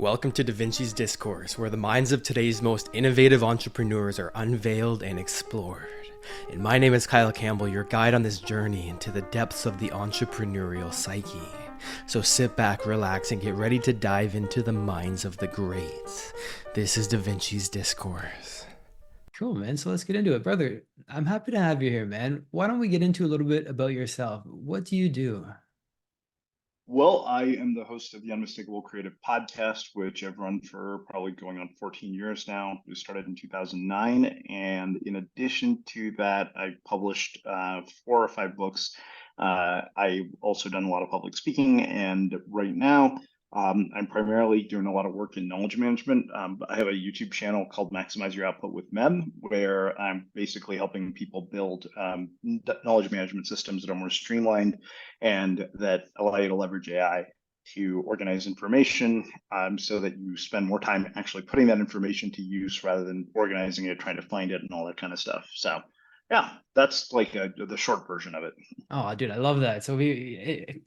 Welcome to Da Vinci's Discourse, where the minds of today's most innovative entrepreneurs are unveiled and explored. And my name is Kyle Campbell, your guide on this journey into the depths of the entrepreneurial psyche. So sit back, relax, and get ready to dive into the minds of the greats. This is Da Vinci's Discourse. Cool, man. So let's get into it. Brother, I'm happy to have you here, man. Why don't we get into a little bit about yourself? What do you do? Well, I am the host of the Unmistakable Creative Podcast, which I've run for probably going on 14 years now. It started in 2009. And in addition to that, I published 4 or 5 books. I've also done a lot of public speaking. And right now, I'm primarily doing a lot of work in knowledge management. I have a YouTube channel called Maximize Your Output with Mem, where I'm basically helping people build knowledge management systems that are more streamlined and that allow you to leverage AI to organize information so that you spend more time actually putting that information to use rather than organizing it, trying to find it and all that kind of stuff. So yeah, that's like the short version of it. Oh, dude, I love that. So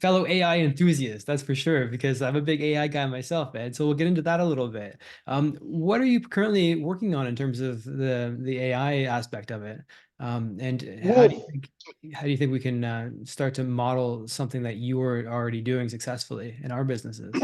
fellow AI enthusiasts, that's for sure, because I'm a big AI guy myself, man. So we'll get into that a little bit. What are you currently working on in terms of the AI aspect of it? And Well, how do you think we can start to model something that you are already doing successfully in our businesses?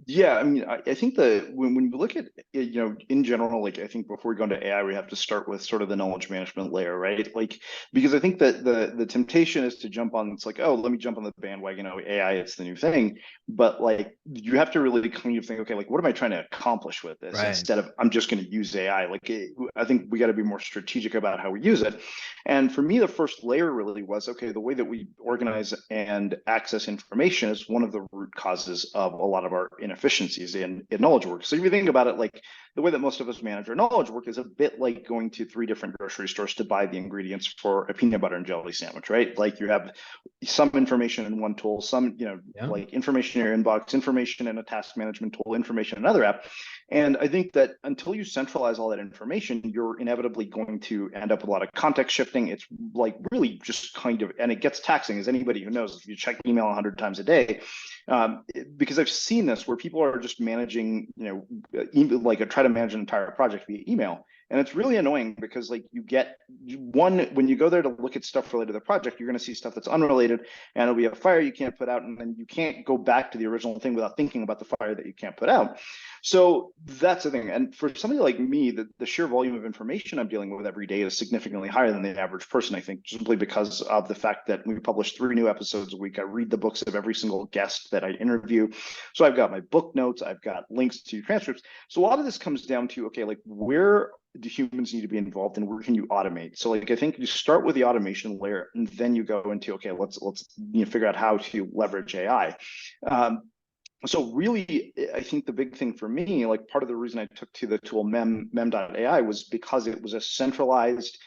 yeah, I mean, I think that when you look at it, in general, like I think before we go into AI, we have to start with sort of the knowledge management layer, right? Like, because I think that the temptation is to jump on, it's like, oh, let me jump on the bandwagon, oh, AI, it's the new thing. But like, you have to really kind of think, okay, like, what am I trying to accomplish with this Right. instead of I'm just going to use AI? Like, I think we got to be more strategic about how we use it. And for me, the first layer really was, okay, the way that we organize and access information is one of the root causes of a lot of our inefficiencies in knowledge work. So if you think about it, like the way that most of us manage our knowledge work is a bit like going to 3 different grocery stores to buy the ingredients for a peanut butter and jelly sandwich, right? Like you have some information in one tool, some, Yeah. like information in your inbox, information in a task management tool, information in another app. And I think that until you centralize all that information, you're inevitably going to end up with a lot of context shifting. It's like really just kind of, and it gets taxing, as anybody who knows, if you check email 100 times a day, because I've seen this where people are just managing, like try to manage an entire project via email. And it's really annoying because like you get one, when you go there to look at stuff related to the project, you're going to see stuff that's unrelated and it'll be a fire you can't put out. And then you can't go back to the original thing without thinking about the fire that you can't put out. So that's the thing. And for somebody like me, the sheer volume of information I'm dealing with every day is significantly higher than the average person, I think, simply because of the fact that we publish 3 new episodes a week. I read the books of every single guest that I interview. So I've got my book notes, I've got links to transcripts. So a lot of this comes down to, okay, like where do humans need to be involved and where can you automate? So like I think you start with the automation layer and then you go into, okay, let's figure out how to leverage AI. So really, I think the big thing for me, like part of the reason I took to the tool mem.ai was because it was a centralized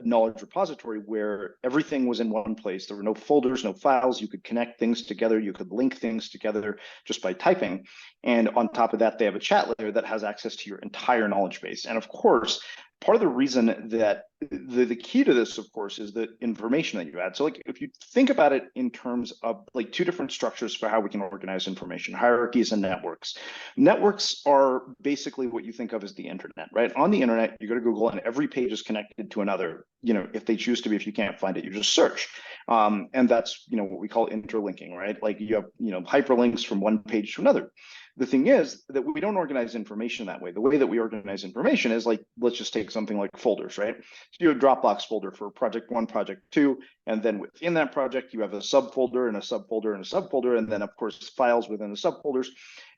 knowledge repository where everything was in one place. There were no folders, no files. You could connect things together. You could link things together just by typing. And on top of that, they have a chat layer that has access to your entire knowledge base. And of course, part of the reason that the key to this, of course, is the information that you add. So like if you think about it in terms of like 2 different structures for how we can organize information, hierarchies and networks. Networks are basically what you think of as the internet, right? On the internet, you go to Google and every page is connected to another, if they choose to be. If you can't find it, you just search. And that's, what we call interlinking, right? Like you have, hyperlinks from one page to another. The thing is that we don't organize information that way. The way that we organize information is like, let's just take something like folders, right? So you have a Dropbox folder for project 1, project 2, and then within that project, you have a subfolder and a subfolder and a subfolder, and then of course files within the subfolders.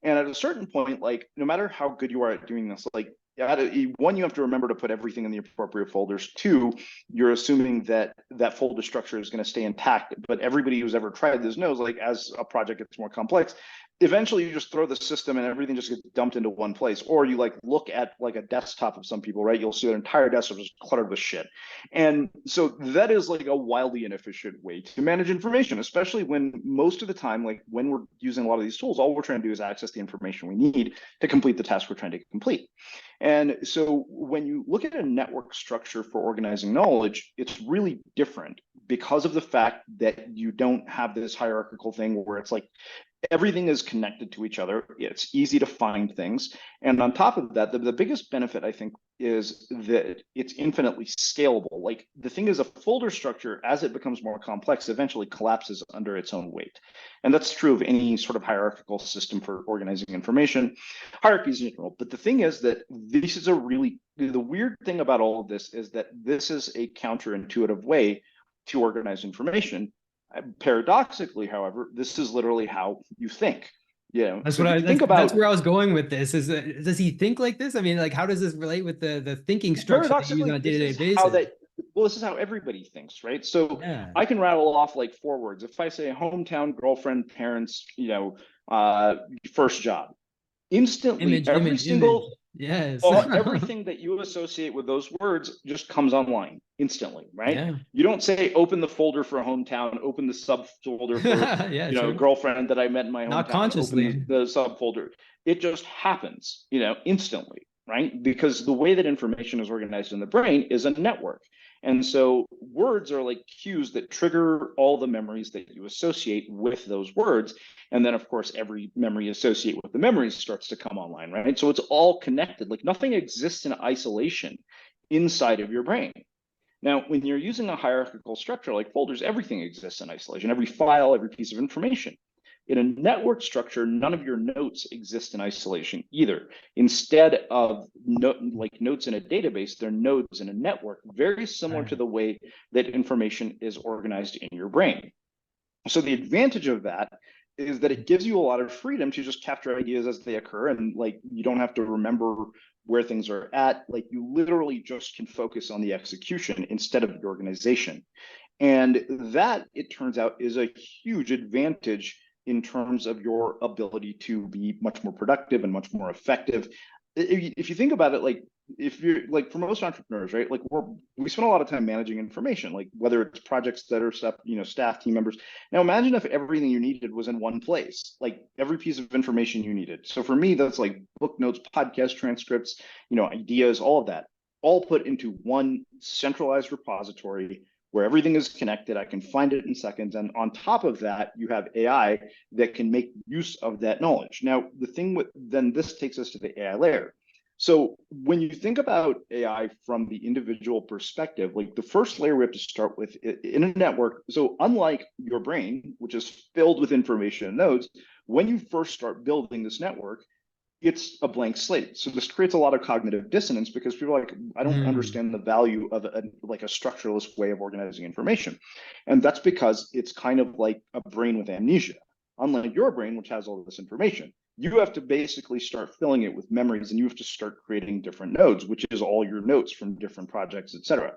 And at a certain point, like no matter how good you are at doing this, like one, you have to remember to put everything in the appropriate folders. 2, you're assuming that that folder structure is going to stay intact. But everybody who's ever tried this knows, like as a project gets more complex, eventually you just throw the system and everything just gets dumped into one place. Or you like look at like a desktop of some people, right? You'll see their entire desktop is cluttered with shit. And so that is like a wildly inefficient way to manage information, especially when most of the time, like when we're using a lot of these tools, all we're trying to do is access the information we need to complete the task we're trying to complete. And so when you look at a network structure for organizing knowledge, it's really different because of the fact that you don't have this hierarchical thing where it's like everything is connected to each other. It's easy to find things. And on top of that, the biggest benefit, I think, is that it's infinitely scalable. Like, the thing is, a folder structure, as it becomes more complex, eventually collapses under its own weight. And that's true of any sort of hierarchical system for organizing information, hierarchies in general. But the thing is that this is the weird thing about all of this is that this is a counterintuitive way to organize information. Paradoxically, however, this is literally how you think. Yeah. That's So what if I, you that's, think about, that's where I was going with this. Does he think like this? I mean, like, how does this relate with the thinking structure that you use on a paradoxically, this day-to-day is how basis? this is how everybody thinks, right? So Yeah. I can rattle off like 4 words. If I say hometown, girlfriend, parents, first job, instantly Image. Yes. everything that you associate with those words just comes online instantly, right? Yeah. You don't say open the folder for hometown, open the subfolder for Yeah, true. girlfriend that I met in my Not hometown, open consciously. the subfolder. It just happens, instantly, right? Because the way that information is organized in the brain is a network. And so words are like cues that trigger all the memories that you associate with those words. And then, of course, every memory associated with the memories starts to come online, right? So it's all connected. Like, nothing exists in isolation inside of your brain. Now, when you're using a hierarchical structure like folders, everything exists in isolation, every file, every piece of information. In a network structure, none of your notes exist in isolation either. Instead of like notes in a database, they're nodes in a network, very similar to the way that information is organized in your brain. So the advantage of that is that it gives you a lot of freedom to just capture ideas as they occur, and like, you don't have to remember where things are at. Like, you literally just can focus on the execution instead of the organization. And that, it turns out, is a huge advantage in terms of your ability to be much more productive and much more effective. If you think about it, like, if you're like, for most entrepreneurs, right, like, we spend a lot of time managing information, like whether it's projects that are stuff, staff, team members. Now imagine if everything you needed was in one place, like every piece of information you needed. So for me, that's like book notes, podcast transcripts, ideas, all of that, all put into one centralized repository where everything is connected. I can find it in seconds. And on top of that, you have AI that can make use of that knowledge. Now, the thing then this takes us to the AI layer. So when you think about AI from the individual perspective, like, the first layer we have to start with in a network. So unlike your brain, which is filled with information and nodes, when you first start building this network, it's a blank slate. So this creates a lot of cognitive dissonance because people are like, I don't understand the value of a structuralist way of organizing information. And that's because it's kind of like a brain with amnesia. Unlike your brain, which has all this information, you have to basically start filling it with memories, and you have to start creating different nodes, which is all your notes from different projects, etc.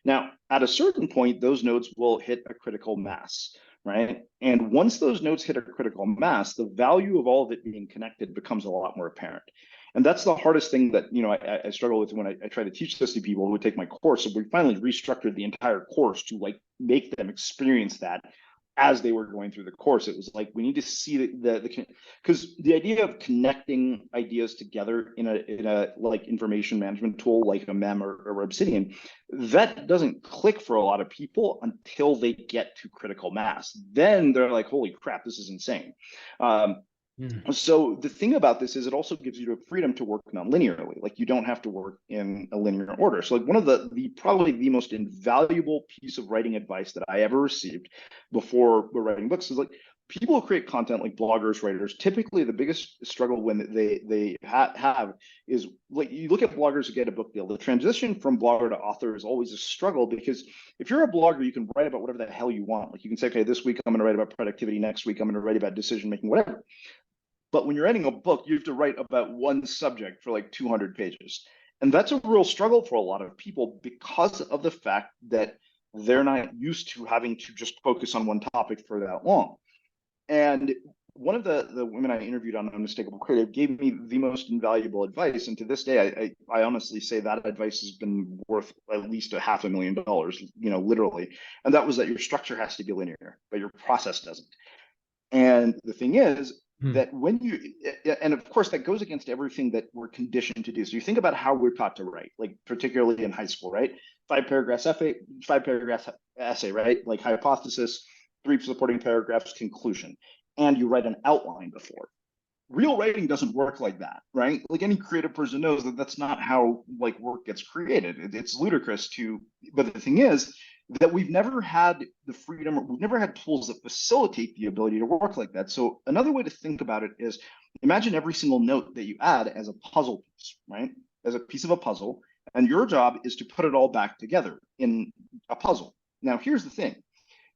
Now, at a certain point, those nodes will hit a critical mass, right? And once those nodes hit a critical mass, the value of all of it being connected becomes a lot more apparent. And that's the hardest thing that I struggle with when I try to teach this to people who take my course. So we finally restructured the entire course to like make them experience that as they were going through the course. It was like, we need to see the because the idea of connecting ideas together in a like information management tool like a Mem or Obsidian, that doesn't click for a lot of people until they get to critical mass. Then they're like, holy crap, this is insane. So the thing about this is it also gives you the freedom to work non-linearly. Like, you don't have to work in a linear order. So like, one of the probably the most invaluable piece of writing advice that I ever received before we're writing books is like, people who create content, like bloggers, writers, typically the biggest struggle when they have is, like, you look at bloggers who get a book deal, the transition from blogger to author is always a struggle, because if you're a blogger, you can write about whatever the hell you want. Like, you can say, okay, this week I'm going to write about productivity, next week I'm going to write about decision making, whatever. But when you're writing a book, you have to write about one subject for like 200 pages. And that's a real struggle for a lot of people because of the fact that they're not used to having to just focus on one topic for that long. And one of the women I interviewed on Unmistakable Creative gave me the most invaluable advice. And to this day, I honestly say that advice has been worth at least $500,000, literally. And that was that your structure has to be linear, but your process doesn't. And the thing is that when and of course, that goes against everything that we're conditioned to do. So you think about how we're taught to write, like particularly in high school, right? 5 paragraphs essay, right? Like hypothesis, 3 supporting paragraphs, conclusion. and you write an outline before. Real writing doesn't work like that, right? Like any creative person knows that that's not how like work gets created. It's ludicrous to, but the thing is that we've never had the freedom, we've never had tools that facilitate the ability to work like that. So another way to think about it is imagine every single note that you add as a puzzle piece, right? As a piece of a puzzle, and your job is to put it all back together in a puzzle. Now, here's the thing.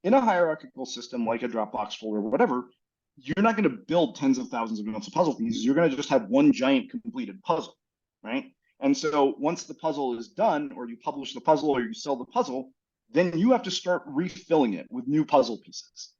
In a hierarchical system like a Dropbox folder or whatever, you're not going to build tens of thousands of notes of puzzle pieces. You're going to just have one giant completed puzzle, right? And so once the puzzle is done, or you publish the puzzle or you sell the puzzle, then you have to start refilling it with new puzzle pieces.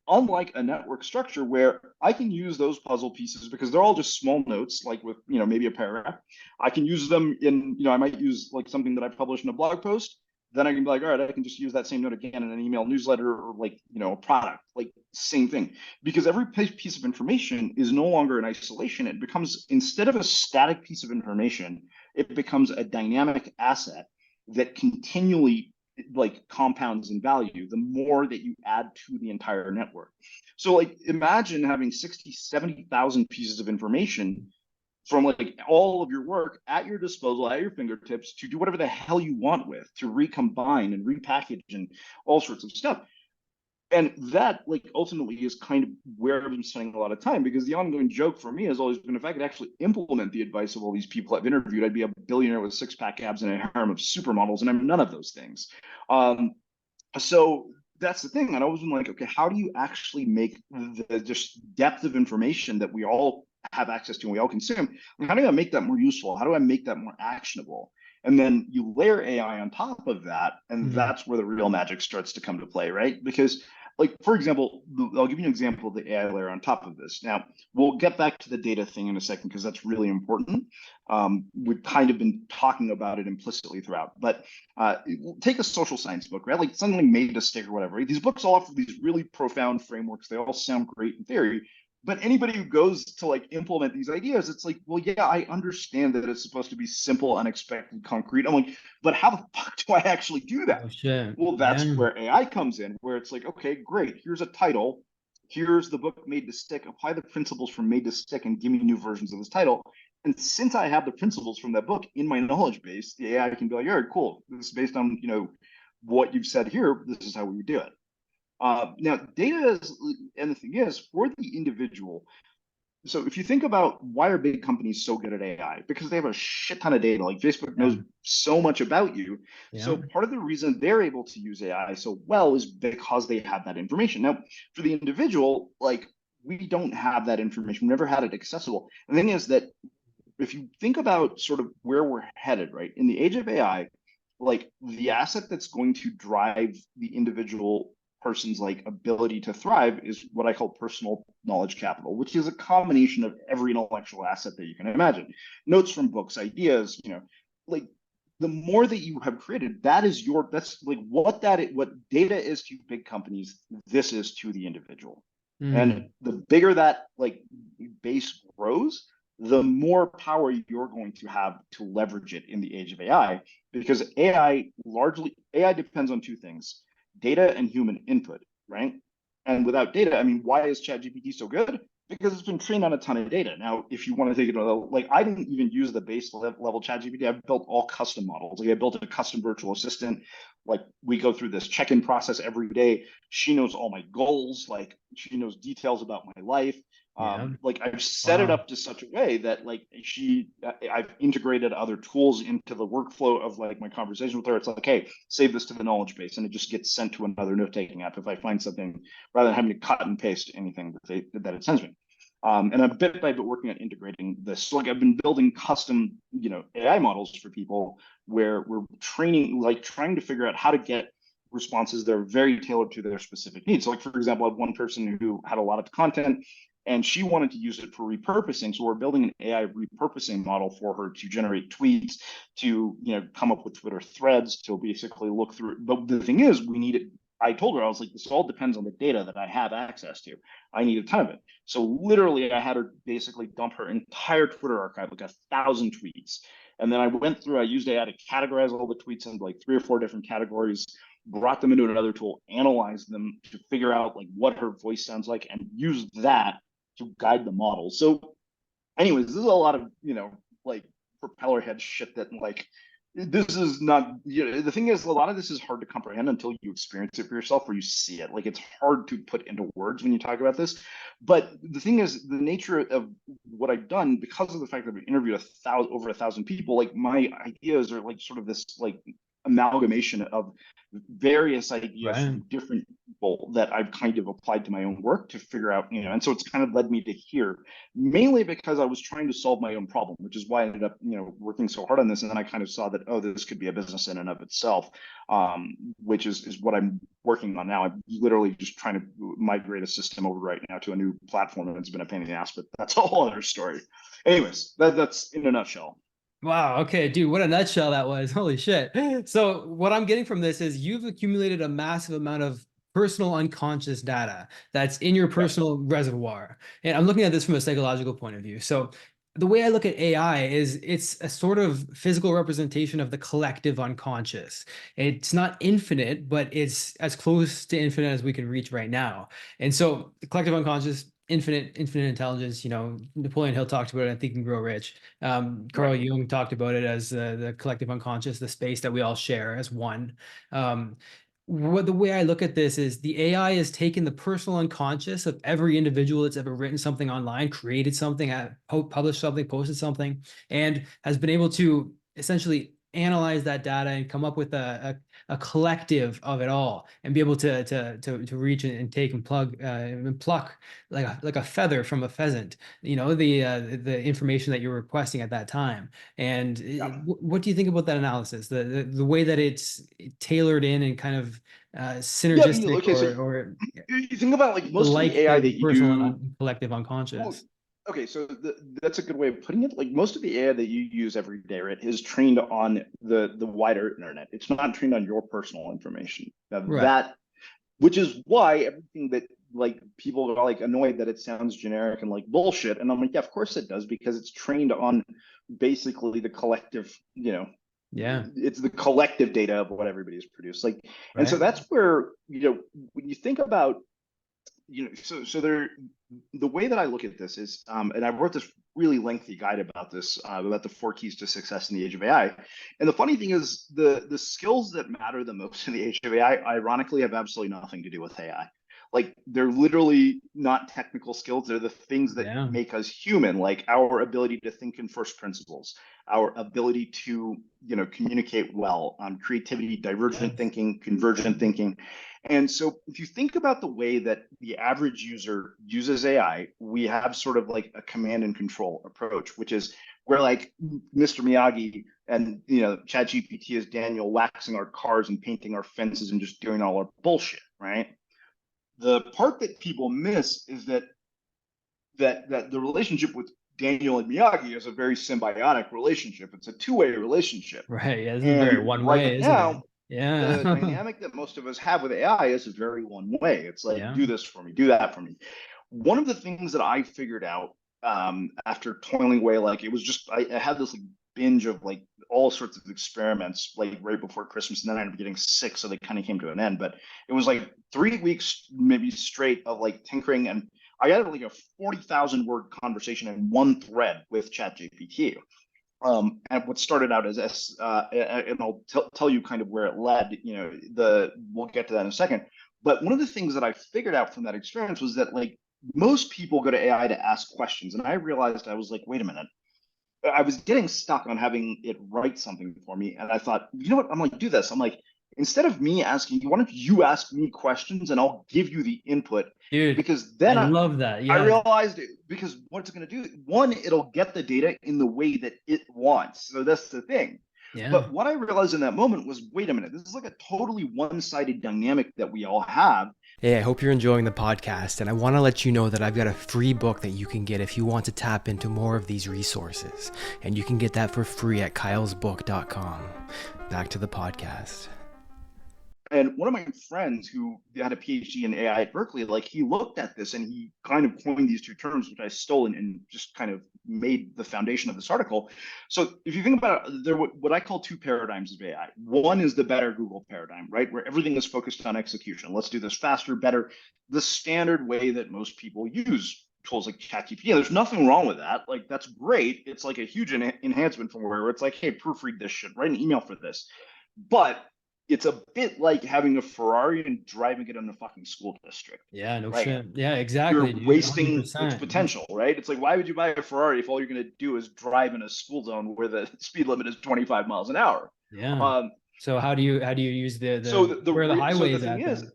Unlike a network structure where I can use those puzzle pieces because they're all just small notes, like with, maybe a paragraph. I can use them in, I might use like something that I publish in a blog post. Then I can be like, all right, I can just use that same note again in an email newsletter or like, a product, like same thing. Because every piece of information is no longer in isolation. It becomes, instead of a static piece of information, it becomes a dynamic asset that continually like compounds in value the more that you add to the entire network. So like imagine having 60, 70,000 pieces of information from like all of your work at your disposal, at your fingertips to do whatever the hell you want with, to recombine and repackage and all sorts of stuff. And that like ultimately is kind of where I've been spending a lot of time, because the ongoing joke for me has always been if I could actually implement the advice of all these people I've interviewed, I'd be a billionaire with six-pack abs and a harem of supermodels, and I'm none of those things. So that's the thing. I've always been like, okay, how do you actually make the just depth of information that we all have access to and we all consume? How do I make that more useful? How do I make that more actionable? And then you layer AI on top of that, and that's where the real magic starts to come to play, right? Because like, for example, I'll give you an example of the AI layer on top of this. Now, we'll get back to the data thing in a second because that's really important. We've kind of been talking about it implicitly throughout, but take a social science book, right? Like something like Made to Stick or whatever. Right? These books all offer these really profound frameworks. They all sound great in theory, but anybody who goes to like implement these ideas, it's like, well, yeah, I understand that it's supposed to be simple, unexpected, concrete. I'm like, but how the fuck do I actually do that? Oh, shit. Well, that's where AI comes in, where it's like, okay, great. Here's a title. Here's the book Made to Stick. Apply the principles from Made to Stick and give me new versions of this title. And since I have the principles from that book in my knowledge base, the AI can be like, all right, cool. This is based on, what you've said here. This is how we would do it. Now, data is, and the thing is, for the individual, so if you think about why are big companies so good at AI? Because they have a shit ton of data. Like Facebook knows so much about you. So part of the reason they're able to use AI so well is because they have that information. Now, for the individual, like we don't have that information. We've never had it accessible. And the thing is that if you think about sort of where we're headed, right? In the age of AI, like the asset that's going to drive the individual person's like ability to thrive is what I call personal knowledge capital, which is a combination of every intellectual asset that you can imagine. Notes from books, ideas, like the more that you have created, that's like what data is to big companies, this is to the individual. And the bigger that like base grows, the more power you're going to have to leverage it in the age of AI, because AI depends on two things: data and human input, right? And without data, I mean, why is ChatGPT so good? Because it's been trained on a ton of data. Now, if you want to take it to like, I didn't even use the base level ChatGPT. I've built all custom models. Like I built a custom virtual assistant. Like we go through this check-in process every day. She knows all my goals. Like she knows details about my life. Like I've set it up to such a way that like I've integrated other tools into the workflow of like my conversation with her. It's like, hey, save this to the knowledge base, and it just gets sent to another note-taking app if I find something, rather than having to cut and paste anything that it sends me. And I'm bit by bit working on integrating this. So like I've been building custom, AI models for people where we're training, like trying to figure out how to get responses that are very tailored to their specific needs. So like, for example, I have one person who had a lot of content and she wanted to use it for repurposing. So we're building an AI repurposing model for her to generate tweets, to come up with Twitter threads, to basically look through. But the thing is, we need it. I told her, I was like, this all depends on the data that I have access to. I need a ton of it. So literally, I had her basically dump her entire Twitter archive, like 1,000 tweets. And then I went through, I used AI to categorize all the tweets into like 3 or 4 different categories. brought them into another tool, analyzed them to figure out like what her voice sounds like, and use that to guide the model. So anyways, this is a lot of, like propeller head shit that like, this is not, the thing is, a lot of this is hard to comprehend until you experience it for yourself or you see it. Like, it's hard to put into words when you talk about this. But the thing is, the nature of what I've done, because of the fact that I've interviewed over 1,000 people, like my ideas are like sort of this like amalgamation of various ideas Right. from different people that I've kind of applied to my own work to figure out, and so it's kind of led me to here, mainly because I was trying to solve my own problem, which is why I ended up, working so hard on this. And then I kind of saw that, oh, this could be a business in and of itself, which is what I'm working on now. I'm literally just trying to migrate a system over right now to a new platform, and it's been a pain in the ass, but that's a whole other story. Anyways, that's in a nutshell. Wow. Okay, dude, what a nutshell that was. Holy shit. So what I'm getting from this is you've accumulated a massive amount of personal unconscious data that's in your personal reservoir. And I'm looking at this from a psychological point of view. So the way I look at AI is it's a sort of physical representation of the collective unconscious. It's not infinite, but it's as close to infinite as we can reach right now. And so the collective unconscious, infinite intelligence, Napoleon Hill talked about it, I Think and Grow Rich. Carl Jung talked about it as the collective unconscious, the space that we all share as one. The way I look at this is the AI has taken the personal unconscious of every individual that's ever written something online, created something, published something, posted something, and has been able to essentially analyze that data and come up with a collective of it all, and be able to reach and take and pluck like a feather from a pheasant, the information that you're requesting at that time. And what do you think about that analysis, the way that it's tailored in and kind of synergistic, Okay, so or you think about like most of like the AI the that you personal do. and collective unconscious? Okay, so that's a good way of putting it. Like, most of the AI that you use every day, right, is trained on the wider internet. It's not trained on your personal information. Now, Right. which is why everything that like people are like annoyed that it sounds generic and like bullshit. And I'm like, yeah, of course it does, because it's trained on basically the collective, Yeah. it's the collective data of what everybody's produced. Like, and so Right. that's where, when you think about, so there, the way that I look at this is, and I wrote this really lengthy guide about this, about the 4 keys to success in the age of AI. And the funny thing is, the skills that matter the most in the age of AI, ironically, have absolutely nothing to do with AI. Like, they're literally not technical skills. They're the things that Yeah. make us human, like our ability to think in first principles, our ability to, communicate well, creativity, divergent Yes. thinking, convergent thinking. And so if you think about the way that the average user uses AI, we have sort of like a command and control approach, which is where like Mr. Miyagi and, ChatGPT is Daniel waxing our cars and painting our fences and just doing all our bullshit, right? The part that people miss is that the relationship with Daniel and Miyagi is a very symbiotic relationship. It's a two-way relationship. Right. Yeah, this is very And one way, right isn't it? now, the Yeah. dynamic that most of us have with AI is very one way. It's like, Yeah. do this for me, do that for me. One of the things that I figured out, after toiling away, like it was just, I had this like binge of like all sorts of experiments, like right before Christmas, and then I ended up getting sick, so they kind of came to an end. But it was like 3 weeks maybe straight of like tinkering, and I had like a 40,000 word conversation in one thread with ChatGPT. And what started out as and I'll tell you kind of where it led. We'll get to that in a second. But one of the things that I figured out from that experience was that like most people go to AI to ask questions, and I realized, I was like, wait a minute. I was getting stuck on having it write something for me, and I thought, you know what? I'm like, do this. I'm like, instead of me asking you, why don't you ask me questions and I'll give you the input? Dude, Because I then love that. I Yes. realized because what it's going to do, one, it'll get the data in the way that it wants. So that's the thing. Yeah. But what I realized in that moment was, wait a minute, this is like a totally one-sided dynamic that we all have. Hey, I hope you're enjoying the podcast, and I want to let you know that I've got a free book that you can get if you want to tap into more of these resources. And you can get that for free at kylesbook.com. Back to the podcast. And one of my friends who had a PhD in AI at Berkeley, like he looked at this and he kind of coined these two terms, which I stole and just kind of made the foundation of this article. So if you think about it, there what I call two paradigms of AI. One is the better Google paradigm, right? Where everything is focused on execution. Let's do this faster, better, the standard way that most people use tools like ChatGPT. There's nothing wrong with that. Like that's great. It's like a huge enhancement from where it's like, hey, proofread this shit, write an email for this. But it's a bit like having a Ferrari and driving it in the fucking school district. Yeah, no right? shit. Yeah, exactly, You're dude. wasting its 100%. potential, right? It's like, why would you buy a Ferrari if all you're going to do is drive in a school zone where the speed limit is 25 miles an hour? Yeah. So how do you use where the highway is thing at is, then?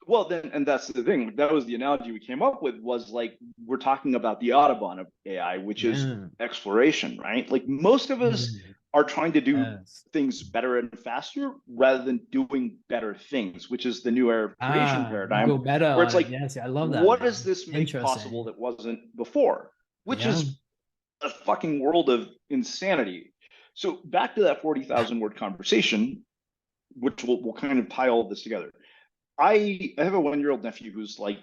well, then, and that's the thing. That was the analogy we came up with was like, we're talking about the Autobahn of AI, which is Yeah. exploration, right? Like most of us are trying to do Yes. things better and faster rather than doing better things, which is the new era of creation You paradigm, go meta where on it's it. like, Yes, I love that, what man. does this make possible Interesting. that wasn't before? Which Yeah. is a fucking world of insanity. So back to that 40,000 word conversation, which will kind of tie all of this together. I have a 1-year-old nephew who's like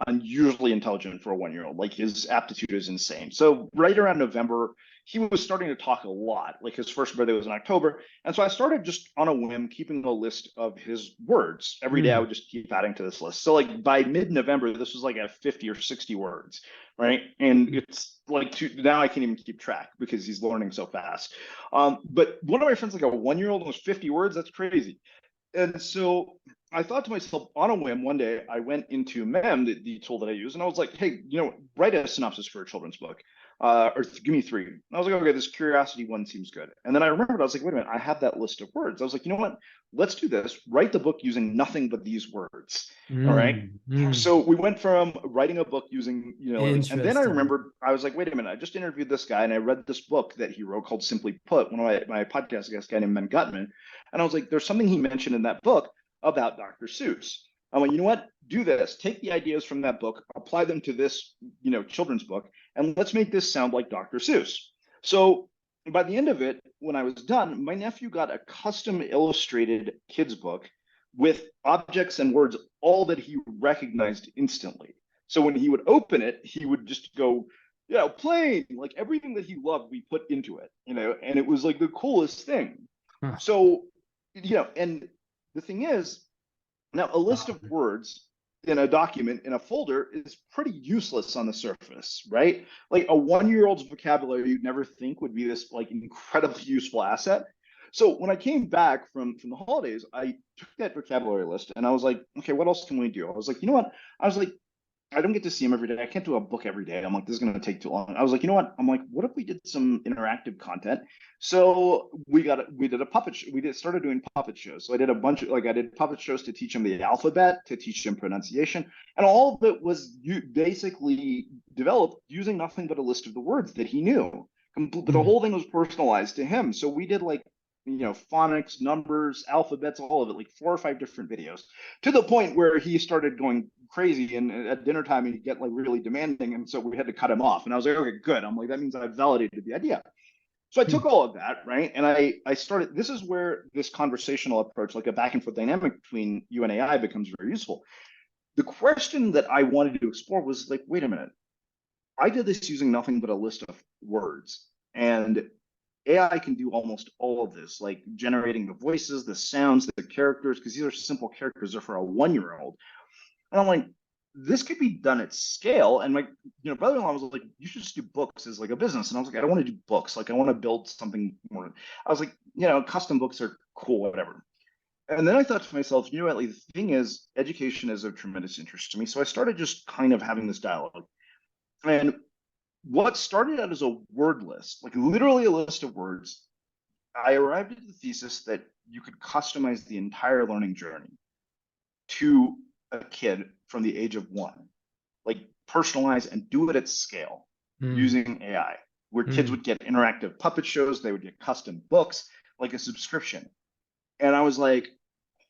unusually intelligent for a 1-year-old. Like his aptitude is insane. So right around November, he was starting to talk a lot. Like his first birthday was in October. And so I started just on a whim keeping a list of his words. Every day I would just keep adding to this list. So like by mid-November, this was like at 50 or 60 words, right? And it's like now I can't even keep track because he's learning so fast. But one of my friends, like a 1-year-old, was 50 words. That's crazy. And so I thought to myself on a whim one day, I went into Mem, the tool that I use, and I was like, hey, write a synopsis for a children's book, or give me 3. And I was like, okay, this curiosity one seems good. And then I remembered, I was like, wait a minute, I have that list of words. I was like, you know what? Let's do this. Write the book using nothing but these words. All right. So we went from writing a book using, and then I Interesting. remembered, I was like, wait a minute, I just interviewed this guy and I read this book that he wrote called Simply Put, one of my podcast guests, guy named Ben Gutman. And I was like, there's something he mentioned in that book about Dr. Seuss. I'm like, you know what? Do this. Take the ideas from that book, apply them to this, children's book, and let's make this sound like Dr. Seuss. So by the end of it, when I was done, my nephew got a custom illustrated kids book with objects and words, all that he recognized instantly. So when he would open it, he would just go, plane, like everything that he loved, we put into it, and it was like the coolest thing. Huh. So, and the thing is, now a list of words in a document in a folder is pretty useless on the surface, right? Like a 1-year-old's vocabulary you'd never think would be this like incredibly useful asset. So when I came back from the holidays, I took that vocabulary list and I was like, okay, what else can we do? I was like, you know what? I was like, I don't get to see him every day. I can't do a book every day. I'm like, this is going to take too long. I was like, you know what? I'm like, what if we did some interactive content? So we did a puppet show. Started doing puppet shows. So I did a bunch of I did puppet shows to teach him the alphabet, to teach him pronunciation, and all of it was basically developed using nothing but a list of the words that he knew. But the whole thing was personalized to him. So we did like phonics, numbers, alphabets, all of it, like 4 or 5 different videos, to the point where he started going crazy, and at dinner time he'd get like really demanding, and so we had to cut him off. And I was like, okay, good. I'm like, that means I've validated the idea. So I took all of that, right, and I started. This is where this conversational approach, like a back and forth dynamic between you and AI, becomes very useful. The question that I wanted to explore was like, wait a minute, I did this using nothing but a list of words, and AI can do almost all of this, like generating the voices, the sounds, the characters, because these are simple characters. They're for a 1-year-old. And I'm like, this could be done at scale. And my brother-in-law was like, you should just do books as like a business. And I was like, I don't want to do books. Like I want to build something more. I was like, custom books are cool, whatever. And then I thought to myself, what, like, the thing is, education is of tremendous interest to me. So I started just kind of having this dialogue. And what started out as a word list, like literally a list of words, I arrived at the thesis that you could customize the entire learning journey to a kid from the age of 1, like personalize and do it at scale using AI, where kids would get interactive puppet shows, they would get custom books, like a subscription. And I was like,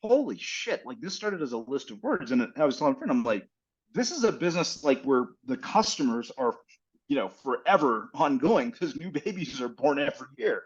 holy shit, like this started as a list of words. And I was telling a friend, I'm like, this is a business like where the customers are forever ongoing because new babies are born every year.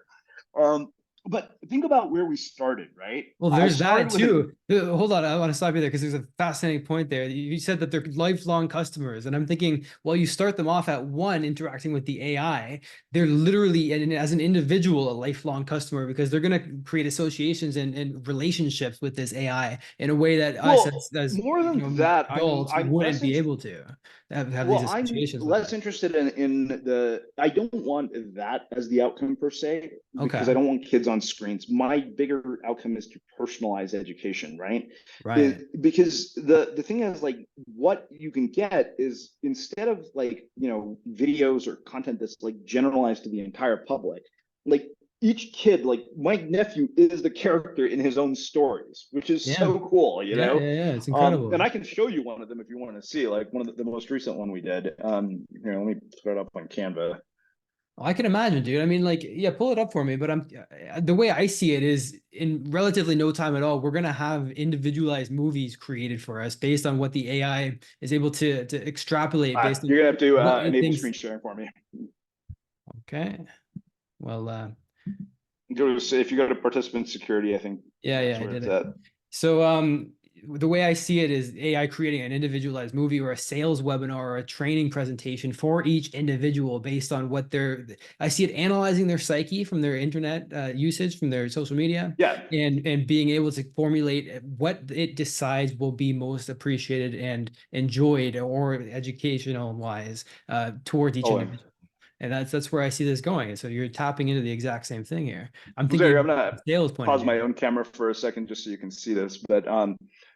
But think about where we started, right? Well, I there's that started with an too. Hold on, I want to stop you there because there's a fascinating point there. You said that they're lifelong customers, and I'm thinking, well, you start them off at one interacting with the AI. They're literally, and as an individual, a lifelong customer because they're going to create associations and relationships with this AI in a way that us well, as more than that, adults I'm wouldn't less be interested. able to have these Well, I'm associations with less it. interested in the. I don't want that as the outcome per se, because I Okay, don't want kids on screens. My bigger outcome is to personalize education, right? right. Because the thing is, like, what you can get is, instead of, like, videos or content that's like generalized to the entire public, like, each kid, like my nephew, is the character in his own stories, which is Yeah, so cool, yeah. It's incredible. and I can show you one of them if you want to see, like, one of the most recent one we did. Here, let me put it up on Canva. I can imagine, dude. I mean, like, yeah, pull it up for me. But the way I see it is in relatively no time at all, we're gonna have individualized movies created for us based on what the AI is able to extrapolate based on You're gonna have to what it enable thinks. screen sharing for me. Okay. Well, If you go to participant security, I think yeah, that's I where did it's it. at. So, the way I see it is AI creating an individualized movie or a sales webinar or a training presentation for each individual based on what I see it analyzing their psyche from their internet usage, from their social media, Yeah. and being able to formulate what it decides will be most appreciated and enjoyed or educational wise towards each Oh, individual. And that's where I see this going. And so you're tapping into the exact same thing here. I'm Jerry, thinking I'm gonna sales point of pause view. my own camera for a second just so you can see this. But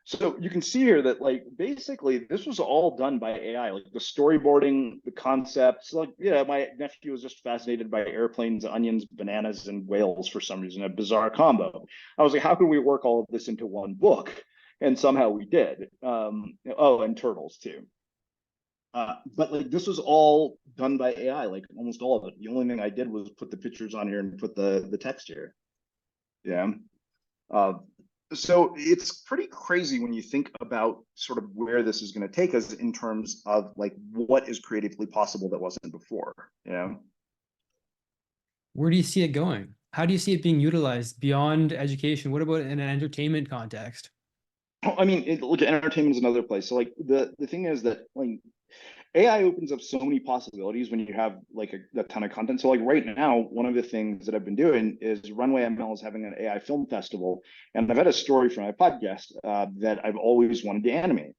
so you can see here that, like, basically this was all done by AI, like the storyboarding, the concepts. Like, yeah, my nephew was just fascinated by airplanes, onions, bananas, and whales for some reason, a bizarre combo. I was like, how can we work all of this into one book? And somehow we did. Oh, and turtles too. But like, this was all done by AI, like almost all of it. The only thing I did was put the pictures on here and put the text here. Yeah. Uh, so it's pretty crazy when you think about sort of where this is going to take us in terms of, like, what is creatively possible that wasn't before. Where do you see it going? How do you see it being utilized beyond education? What about in an entertainment context? I mean, look, entertainment is another place. So, like, the thing is that, like, AI opens up so many possibilities when you have, like, a ton of content. So, like, right now, one of the things that I've been doing is Runway ML is having an AI film festival, and I've had a story from my podcast that I've always wanted to animate.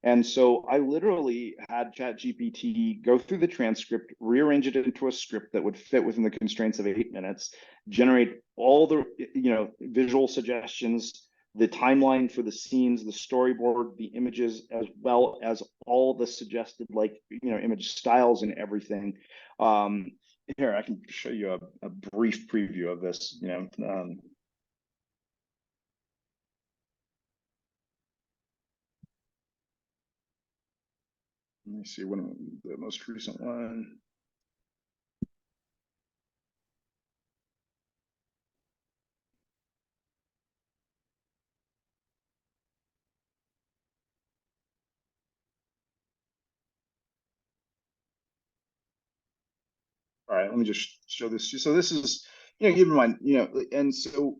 And so I literally had ChatGPT go through the transcript, rearrange it into a script that would fit within the constraints of 8 minutes, generate all the visual suggestions, the timeline for the scenes, the storyboard, the images, as well as all the suggested, like, image styles and everything. Um, Here, I can show you a brief preview of this. Let me see the most recent one. All right, let me just show this. So this is, keep in mind, and so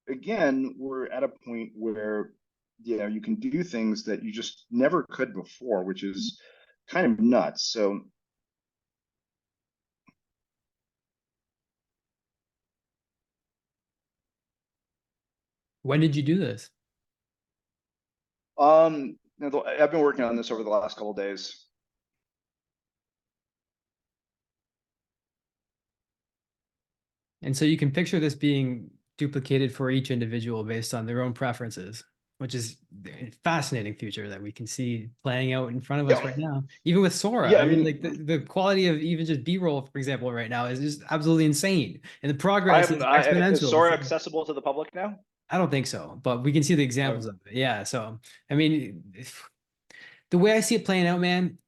again, we're at a point where, you can do things that you just never could before, which is kind of nuts. So, When did you do this? I've been working on this over the last couple of days. And so you can picture this being duplicated for each individual based on their own preferences, which is a fascinating future that we can see playing out in front of us Yeah, right now. Even with Sora, yeah. I I mean, like mean, the quality of even just B-roll, for example, right now is just absolutely insane. And the progress I'm is is exponential. Sora So accessible to the public now? I don't think so, but we can see the examples Oh, of it. Yeah. So, I mean, the way I see it playing out, man,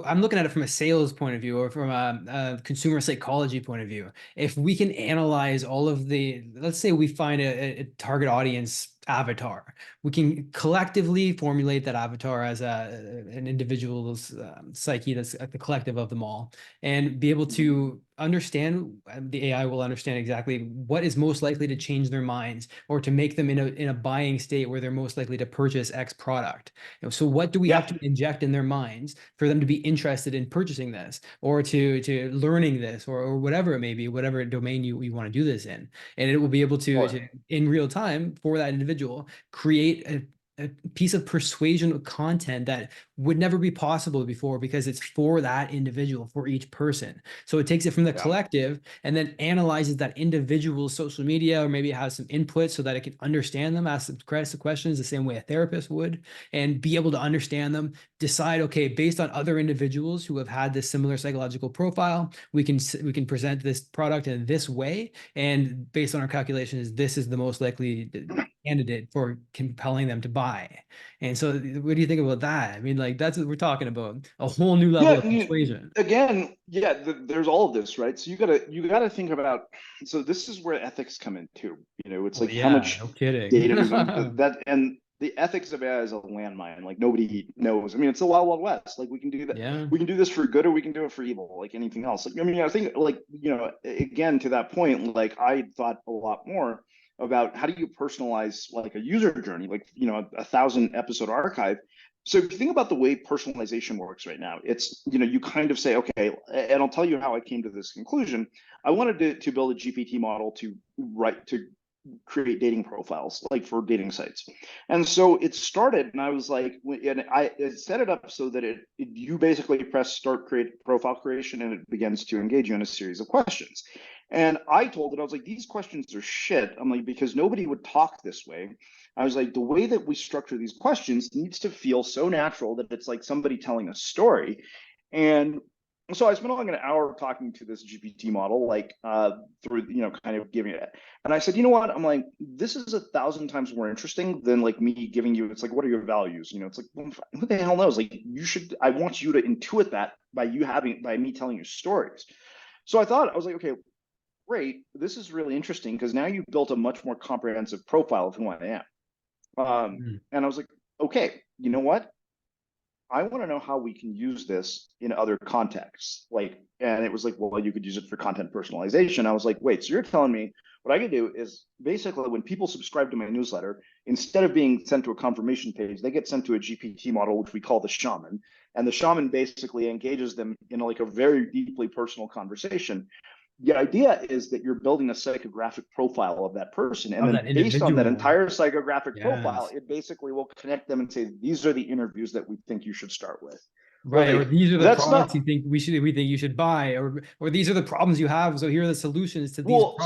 I'm looking at it from a sales point of view or from a consumer psychology point of view. If we can analyze all of let's say we find a target audience avatar, we can collectively formulate that avatar as an individual's psyche that's at the collective of them all, and be able to understand, the AI will understand exactly what is most likely to change their minds or to make them in a buying state where they're most likely to purchase X product. So what do we have to inject in their minds for them to be interested in purchasing this, or to learning this, or whatever it may be, whatever domain you want to do this in. And it will be able to in real time for that individual create a piece of persuasion content that would never be possible before, because it's for that individual, for each person. So it takes it from the collective and then analyzes that individual's social media, or maybe it has some input so that it can understand them, ask some questions the same way a therapist would, and be able to understand them, decide, okay, based on other individuals who have had this similar psychological profile, we can present this product in this way, and based on our calculations, this is the most likely candidate for compelling them to buy. And so what do you think about that? I mean, like, that's what we're talking about, a whole new level of persuasion. There's all of this, right? So you gotta think about, so this is where ethics come in too. It's like how much no kidding. data we want that, and the ethics of AI is a landmine. Like nobody knows. I mean, it's the wild, wild west. Like we can do that. Yeah. We can do this for good, or we can do it for evil, like anything else. Like, I mean, I think, like, again, to that point, like I thought a lot more about how do you personalize like a user journey, like, a 1,000 episode archive. So if you think about the way personalization works right now, it's, you kind of say, okay, and I'll tell you how I came to this conclusion. I wanted to build a GPT model to create dating profiles, like for dating sites. And so it started, and I was like, and I set it up so that you basically press start create profile creation, and it begins to engage you in a series of questions. And I told it, I was like, these questions are shit. I'm like, because nobody would talk this way. I was like, the way that we structure these questions needs to feel so natural that it's like somebody telling a story. And so I spent like an hour talking to this GPT model, like through, kind of giving it. And I said, you know what? I'm like, this is 1,000 times more interesting than like me giving you, it's like, what are your values? It's like, well, who the hell knows? Like, I want you to intuit that by me telling you stories. So I was like, okay, great. This is really interesting, because now you've built a much more comprehensive profile of who I am. And I was like, okay, you know what? I want to know how we can use this in other contexts. And it was like, well, you could use it for content personalization. I was like, wait, so you're telling me what I can do is basically when people subscribe to my newsletter, instead of being sent to a confirmation page, they get sent to a GPT model, which we call the shaman. And the shaman basically engages them in like a very deeply personal conversation. The idea is that you're building a psychographic profile of that person, and then based on that entire psychographic profile, it basically will connect them and say, these are the interviews that we think you should start with. Right. Or these are the products you think we think you should buy, or these are the problems you have, so here are the solutions to these problems.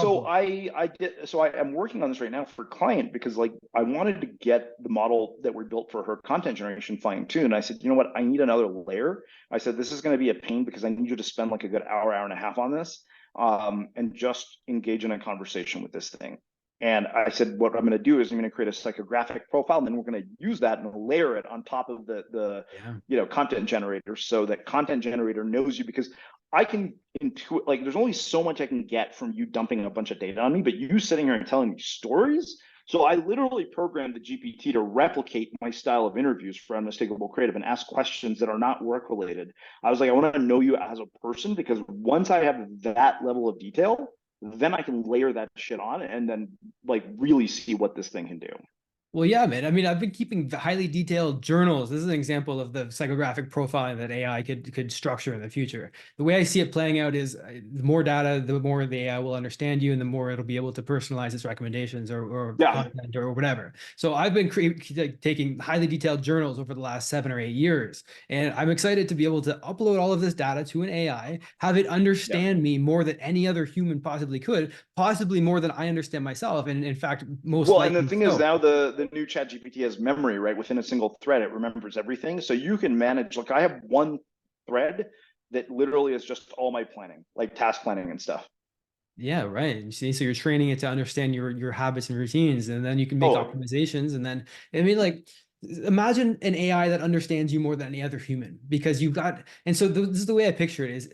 So I am working on this right now for client, because like I wanted to get the model that we built for her content generation fine-tuned. I said, you know what, I need another layer. I said, this is going to be a pain, because I need you to spend like a good hour and a half on this. And just engage in a conversation with this thing. And I said, what I'm going to do is I'm going to create a psychographic profile, and then we're going to use that and layer it on top of the content generator, so that content generator knows you, because I can intuit, like, there's only so much I can get from you dumping a bunch of data on me, but you sitting here and telling me stories. So I literally programmed the GPT to replicate my style of interviews for Unmistakable Creative and ask questions that are not work related. I was like, I want to know you as a person, because once I have that level of detail, then I can layer that shit on and then like really see what this thing can do. Well, yeah, man. I mean, I've been keeping highly detailed journals. This is an example of the psychographic profiling that AI could structure in the future. The way I see it playing out is the more data, the more the AI will understand you, and the more it'll be able to personalize its recommendations or content or whatever. So I've been taking highly detailed journals over the last 7 or 8 years, and I'm excited to be able to upload all of this data to an AI, have it understand me more than any other human possibly could, possibly more than I understand myself. And in fact, most likely. And the thing is, now the new chat GPT has memory, right? Within a single thread, it remembers everything. So you can manage, like I have one thread that literally is just all my planning, like task planning and stuff. Yeah, right. You see, so you're training it to understand your habits and routines, and then you can make optimizations. And then, I mean, like, imagine an AI that understands you more than any other human, because you've got, and so this is the way I picture it, is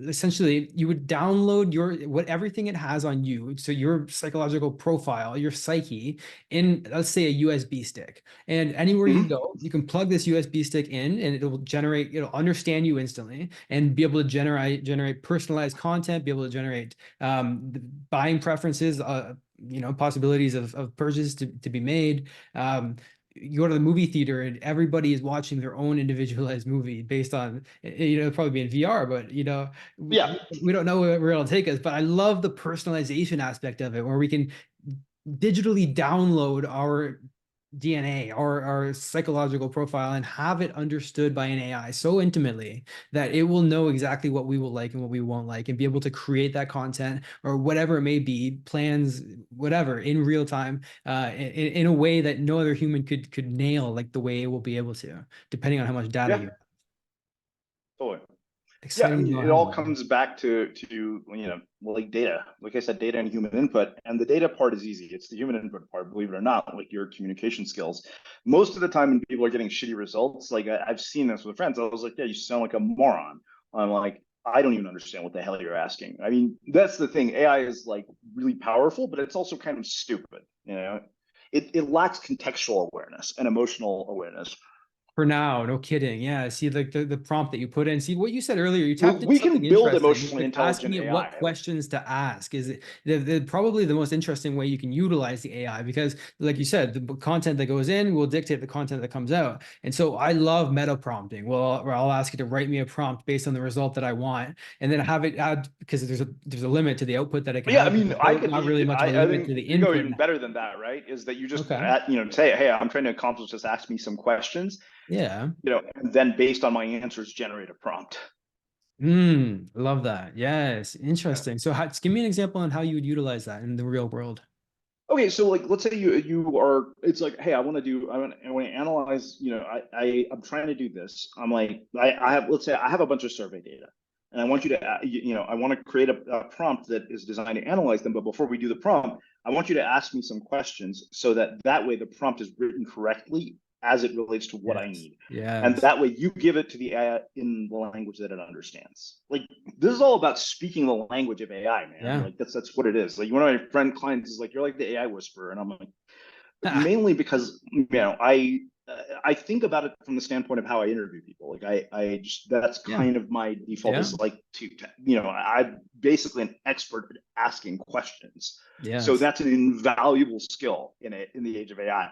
essentially you would download everything it has on you, so your psychological profile, your psyche, in, let's say, a USB stick, and anywhere you Mhm. go, you can plug this USB stick in, and it'll understand you instantly, and be able to generate personalized content, be able to generate buying preferences, possibilities of purchases to be made. You go to the movie theater and everybody is watching their own individualized movie based on, it'll probably be in VR, but Yeah. we don't know where it'll take us. But I love the personalization aspect of it, where we can digitally download our DNA, our psychological profile, and have it understood by an AI so intimately that it will know exactly what we will like and what we won't like, and be able to create that content or whatever it may be, plans, whatever, in real time, in a way that no other human could nail, like the way it will be able to, depending on how much data Yeah. you have. Totally. Yeah, I Exciting mean, to go it ahead, all man. comes back to like data. Like I said, data and human input. And the data part is easy. It's the human input part, believe it or not, like your communication skills. Most of the time when people are getting shitty results, like I've seen this with friends, I was like, yeah, you sound like a moron. I'm like, I don't even understand what the hell you're asking. I mean, that's the thing. AI is like really powerful, but it's also kind of stupid, you know? It lacks contextual awareness and emotional awareness. For now, no kidding. Yeah, see, like the prompt that you put in. See what you said earlier. You tapped into We something can build interesting emotionally with asking intelligent it what AI. questions to ask. Is it probably the most interesting way you can utilize the AI, because, like you said, the content that goes in will dictate the content that comes out. And so I love meta prompting. Well, where I'll ask it to write me a prompt based on the result that I want, and then have it add, because there's a limit to the output that it can Yeah, I have, mean, but I could not really be. much of a I limit think to the you go input. even better than that, right? Is that you just Okay. say, hey, I'm trying to accomplish this. Ask me some questions, Yeah. and then based on my answers, generate a prompt. Love that. Yes. Yeah. Interesting. So give me an example on how you would utilize that in the real world. Okay, so like, let's say you are. It's like, hey, I want to analyze. I'm trying to do this. I'm like, I have. Let's say I have a bunch of survey data, and I want you to, I want to create a prompt that is designed to analyze them. But before we do the prompt, I want you to ask me some questions so that way the prompt is written correctly as it relates to what I Yes. need. And Yes. that way you give it to the AI in the language that it understands. Like, this is all about speaking the language of AI, man. Yeah. Like that's what it is. Like, one of my friend clients is like, you're like the AI whisperer. And I'm like, mainly because, I think about it from the standpoint of how I interview people. Like I just, that's Yeah. kind of my default, Yeah. is like I'm basically an expert at asking questions. So Yes. that's an invaluable skill in the age of AI.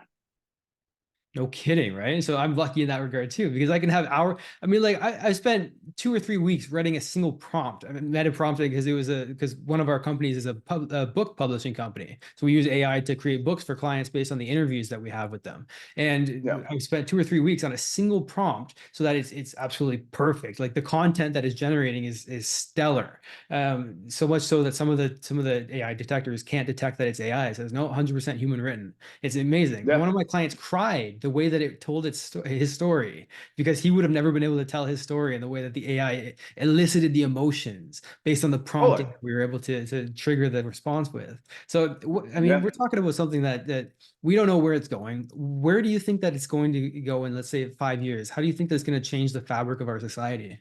No kidding, right? So I'm lucky in that regard too, because I can have I mean, like I spent 2 or 3 weeks writing a single prompt. I mean, meta prompting, because one of our companies is a book publishing company. So we use AI to create books for clients based on the interviews that we have with them. Yeah. And I spent 2 or 3 weeks on a single prompt so that it's absolutely perfect. Like the content that is generating is stellar. So much so that some of the AI detectors can't detect that it's AI. It says no, 100% human written. It's amazing. Yeah. One of my clients cried the way that it told his story, because he would have never been able to tell his story in the way that the AI elicited the emotions based on the Oh, prompting that we were able to trigger the response with. So, I mean, yeah. we're talking about something that we don't know where it's going. Where do you think that it's going to go in, let's say, 5 years? How do you think that's going to change the fabric of our society?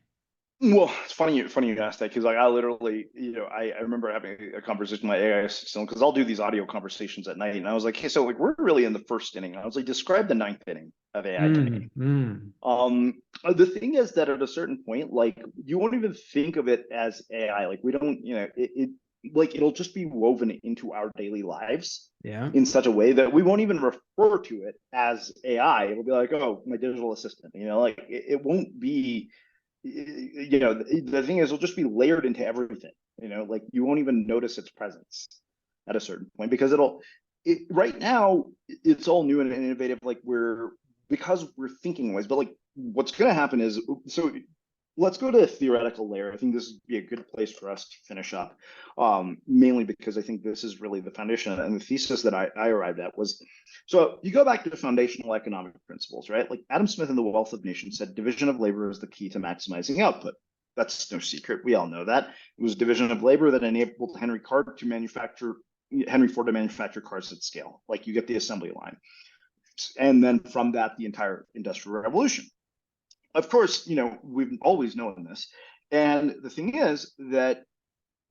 Well, it's funny you asked that, because like I literally, I remember having a conversation with my AI assistant, because I'll do these audio conversations at night, and I was like, hey, so like we're really in the first inning. I was like, describe the ninth inning of AI to me. Mm, mm, The thing is that at a certain point, like, you won't even think of it as AI. Like, we don't, like, it'll just be woven into our daily lives yeah. in such a way that we won't even refer to it as AI. It'll be like, oh, my digital assistant. Like it won't be. The thing is, it'll just be layered into everything. Like, you won't even notice its presence at a certain point, because right now it's all new and innovative. Like, because we're thinking ways, but like what's going to happen is, so let's go to a theoretical layer. I think this would be a good place for us to finish up, mainly because I think this is really the foundation, and the thesis that I arrived at was, so you go back to the foundational economic principles, right? Like Adam Smith in The Wealth of Nations said, division of labor is the key to maximizing output. That's no secret. We all know that. It was division of labor that enabled Henry Ford to manufacture cars at scale. Like, you get the assembly line. And then from that, the entire Industrial Revolution. Of course, we've always known this. And the thing is that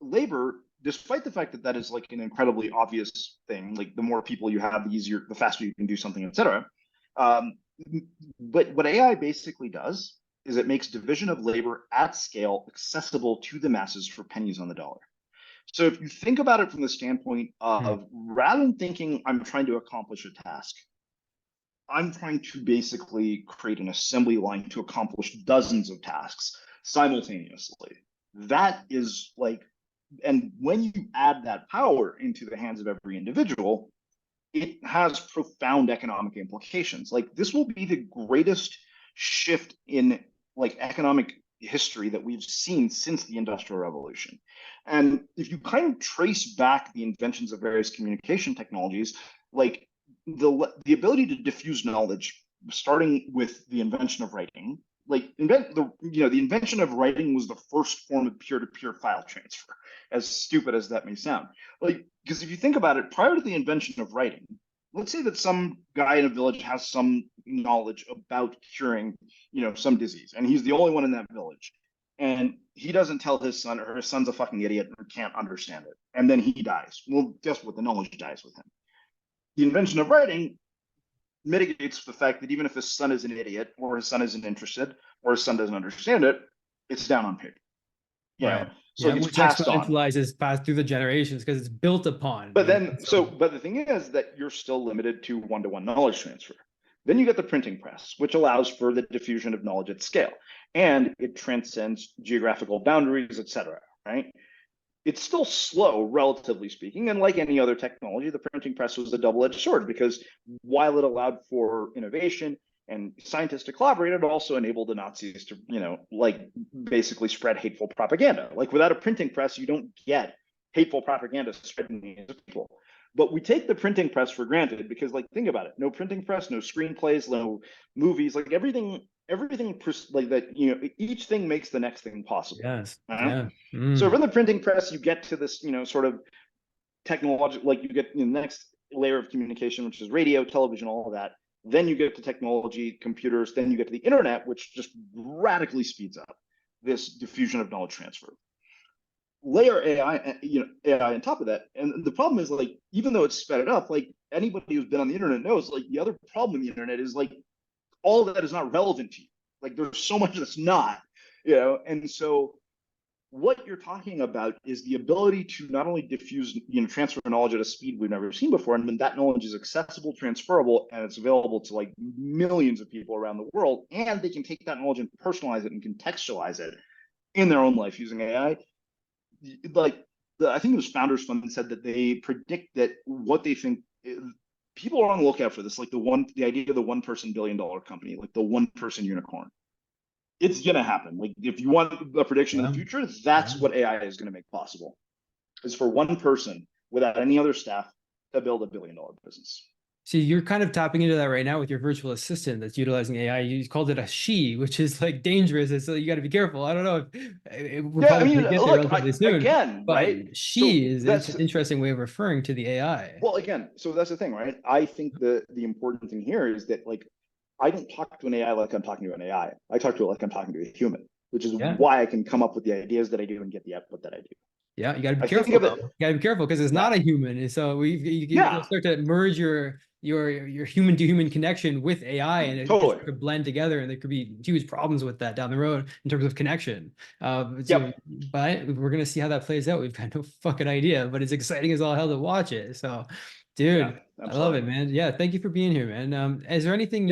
labor, despite the fact that that is like an incredibly obvious thing, like the more people you have, the easier, the faster you can do something, etc. But what AI basically does is it makes division of labor at scale accessible to the masses for pennies on the dollar. So if you think about it from the standpoint of rather than thinking I'm trying to accomplish a task, I'm trying to basically create an assembly line to accomplish dozens of tasks simultaneously. That is like, and when you add that power into the hands of every individual, it has profound economic implications. Like this will be the greatest shift in like economic history that we've seen since the Industrial Revolution. And if you kind of trace back the inventions of various communication technologies, like the ability to diffuse knowledge, starting with the invention of writing, like the invention of writing was the first form of peer-to-peer file transfer, as stupid as that may sound. Like, because if you think about it, prior to the invention of writing, let's say that some guy in a village has some knowledge about curing, some disease, and he's the only one in that village. And he doesn't tell his son, or his son's a fucking idiot and can't understand it. And then he dies. Well, guess what? The knowledge dies with him. The invention of writing mitigates the fact that even if his son is an idiot, or his son isn't interested, or his son doesn't understand it, it's down on paper. Right. So it gets passed on. Passed through the generations because it's built upon. But then, but the thing is that you're still limited to one-to-one knowledge transfer. Then you get the printing press, which allows for the diffusion of knowledge at scale, and it transcends geographical boundaries, etc. Right? It's still slow, relatively speaking, and like any other technology, the printing press was a double-edged sword because while it allowed for innovation and scientists to collaborate, it also enabled the Nazis to, like basically spread hateful propaganda. Like without a printing press, you don't get hateful propaganda spreading to people. But we take the printing press for granted because, like, think about it: no printing press, no screenplays, no movies, like everything like that. Each thing makes the next thing possible. Yes. Yeah. So from the printing press, you get to this, sort of technology, like you get the next layer of communication, which is radio, television, all of that. Then you get to technology, computers, then you get to the internet, which just radically speeds up this diffusion of knowledge transfer. Layer AI, AI on top of that. And the problem is, like, even though it's sped it up, like anybody who's been on the internet knows, like the other problem in the internet is like all of that is not relevant to you. Like there's so much that's not, and so what you're talking about is the ability to not only diffuse, transfer knowledge at a speed we've never seen before, and then that knowledge is accessible, transferable, and it's available to like millions of people around the world, and they can take that knowledge and personalize it and contextualize it in their own life using AI. Like, I think it was Founders Fund said that they predict that what they think people are on the lookout for this, like the idea of the $1 billion company, like the 1-person unicorn. It's going to happen. Like if you want a prediction in the future, that's what AI is going to make possible, is for one person without any other staff to build $1 billion business. See, you're kind of tapping into that right now with your virtual assistant that's utilizing AI. You called it a she, which is like dangerous. So you got to be careful. I don't know if we're probably going to get there relatively soon. Again, but right? She is an interesting way of referring to the AI. Well, again, so that's the thing, right? I think the important thing here is that, like, I don't talk to an AI like I'm talking to an AI. I talk to it like I'm talking to a human, which is why I can come up with the ideas that I do and get the output that I do. Yeah, you got to be careful. You got to be careful because it's not a human, and so you start to merge your human to human connection with AI, and it could blend together, and there could be huge problems with that down the road in terms of connection. But we're gonna see how that plays out. We've got no fucking idea, but it's exciting as all hell to watch it. So, dude, I love it, man. Yeah, thank you for being here, man. Is there anything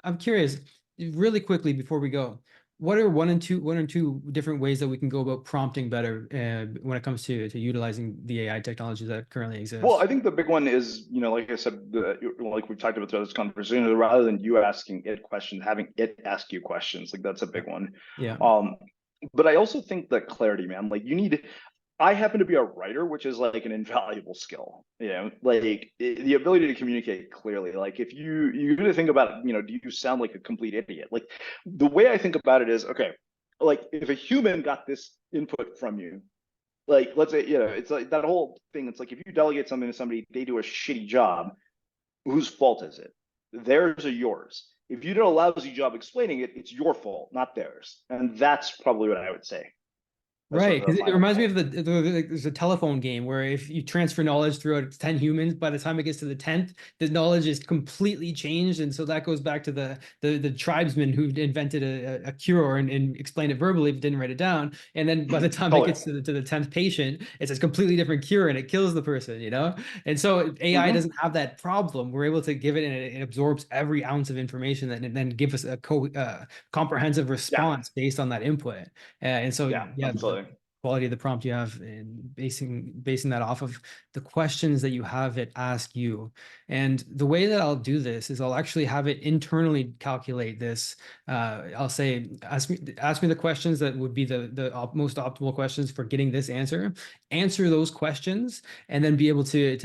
I'm curious, really quickly before we go? What are one or two different ways that we can go about prompting better when it comes to utilizing the AI technologies that currently exist? Well, I think the big one is, like I said, like we've talked about throughout this conversation, rather than you asking it questions, having it ask you questions, like that's a big one. Yeah. But I also think that clarity, man, like I happen to be a writer, which is like an invaluable skill, like the ability to communicate clearly. Like if you really think about it, do you sound like a complete idiot? Like the way I think about it is, okay, like if a human got this input from you, like let's say, it's like that whole thing. It's like if you delegate something to somebody, they do a shitty job, whose fault is it? theirs or yours. If you did a lousy job explaining it, it's your fault, not theirs. And that's probably what I would say. Right, because it reminds me of there's a telephone game where if you transfer knowledge throughout 10 humans, by the time it gets to the 10th, the knowledge is completely changed. And so that goes back to the tribesman who invented a cure and explained it verbally but didn't write it down. And then by the time it gets to the 10th patient, it's a completely different cure and it kills the person, you know? And so AI doesn't have that problem. We're able to give it and it absorbs every ounce of information and then give us a comprehensive response based on that input. And so, absolutely. Quality of the prompt you have and basing that off of the questions that you have it ask you. And the way that I'll do this is I'll actually have it internally calculate this. I'll say, ask me the questions that would be the most optimal questions for getting this answer those questions, and then be able to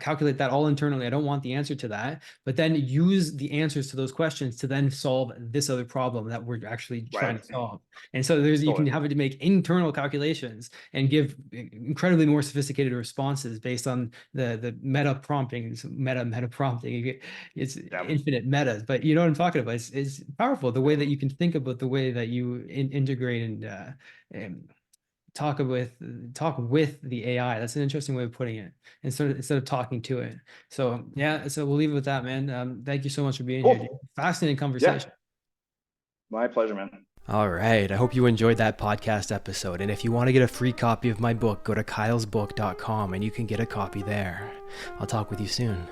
calculate that all internally. I don't want the answer to that, but then use the answers to those questions to then solve this other problem that we're actually trying to solve. And so you can have it to make internal calculations and give incredibly more sophisticated responses based on the meta prompting. Meta prompting. It's infinite metas, but you know what I'm talking about. It's powerful the way that you can think about the way that you integrate and talk with the AI. That's an interesting way of putting it instead of talking to it. So yeah, so we'll leave it with that, man. Thank you so much for being here, dude. Fascinating conversation. My pleasure, man. All right. I hope you enjoyed that podcast episode. And if you want to get a free copy of my book, go to kylesbook.com and you can get a copy there. I'll talk with you soon.